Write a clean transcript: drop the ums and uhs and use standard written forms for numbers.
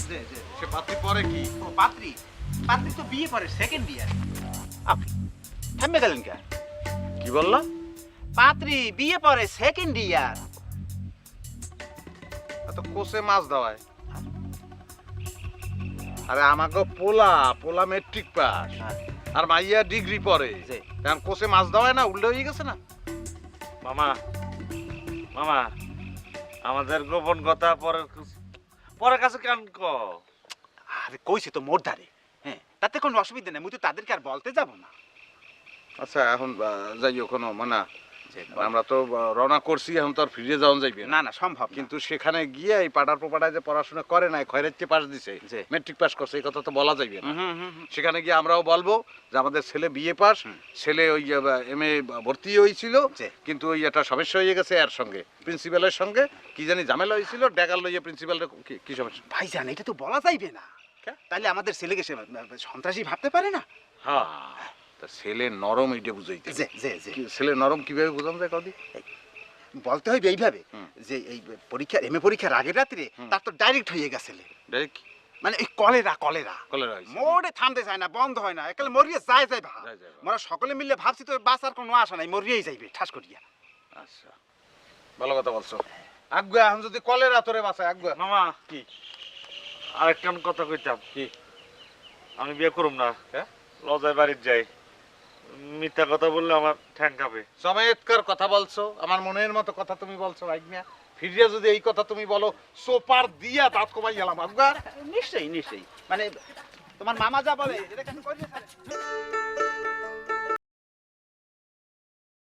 জি জি। সে পাত্রী পরে কি? ও পাত্রী, পাত্রী তো বিয়ে করে সেকেন্ড ইয়ার। আপনি থামবে গেলেন কে? কি বললা? পাত্রী বিয়ে পরে সেকেন্ড ইয়ার। এত কোসে মাছ দেওয়ায়। আরে আমাকে পোলা পোলা মেট্রিক পাস আর মাইয়া ডিগ্রি পরে, জি। এখন কোসে মাছ দেওয়ায় না, উল্টো হয়ে গেছে না? মামা মামা আমাদের গোপন কথা পরের কাছে কেন কও? আরে কইছে তো মোর ধারে, হ্যাঁ তাতে কোনো অসুবিধা নেই, মুই তো তাদেরকে আর বলতে যাব না। আচ্ছা এখন যাই ওখানে মানে যে আমরা তো রওনা করছি, এখন তো আর ফিরে যাওয়া যাইবে না। না না সম্ভব কিন্তু সেখানে গিয়ে এই পাড়ার পোপাড়ায় যে পড়াশোনা করে নাই, খয়রাচ্চে পাস দিছে, জি। মেট্রিক পাস করছে, এই কথা তো বলা যাইবে না। হুম। সেখানে গিয়ে আমরাও বলবো যে আমাদের ছেলে বিএ পাস, ছেলে ওই এমএ ভর্তি হয়েছিল, জি। কিন্তু ওই একটা সমস্যা হয়ে গেছে এর সঙ্গে, প্রিন্সিপালের সঙ্গে কি জানি ঝামেলা হয়েছিল, ডেকার লইয়ে প্রিন্সিপালের কি সমস্যা? ভাইজান এটা তো বলা যাইবে না, তাহলে আমাদের ছেলেকে সে সন্ত্রাসী ভাবতে পারে না। হ্যাঁ, তা ছেলে নরম এইটা বুঝাইতে হবে। যে যে যে ছেলে নরম কিভাবে বুঝানো যায় কদি? বলতে হইবে এইভাবে যে এই পরীক্ষা এমএ পরীক্ষার আগের রাত্রে তার তো ডাইরেক্ট হয়ে গেছে, ডাইরেক্ট মানে এই কলেরা কলেরা কলেরা হয়েছে। মোড়ে থামতে চায় না, বন্ধ হয় না, একালে মরিয়ে যায় যায় ভা যায় যায় ভা। মোরা সকলে মিলে ভাবছি তো বাঁচার কোনো আশা নাই, মরিয়েই যাইবে ঠাস করিয়া। আচ্ছা, ভালো কথা বলছো। আগুয়া এখন যদি কলেরা তোরে বাঁচায়, আগুয়া মামা কি আরেকটা কথা কইতাম। কি? আমি বিয়ে করুম না, হ্যাঁ? লজায় বাড়ির যাই। মিথ্যা কথা বললে আমার ঠ্যাং কাঁপে। চমৎকার কথা বলছো, আমার মনের মতো কথা তুমি বলছো ভাইগনা। ফিরিয়া যদি এই কথা তুমি বলো, সোপার দিয়া দাঁত কমাই গেলাম আগুয়া। নিশ্চয়ই নিশ্চয়ই, মানে তোমার মামা যা বলে এটা কেন করিয়ে ছাড়ে।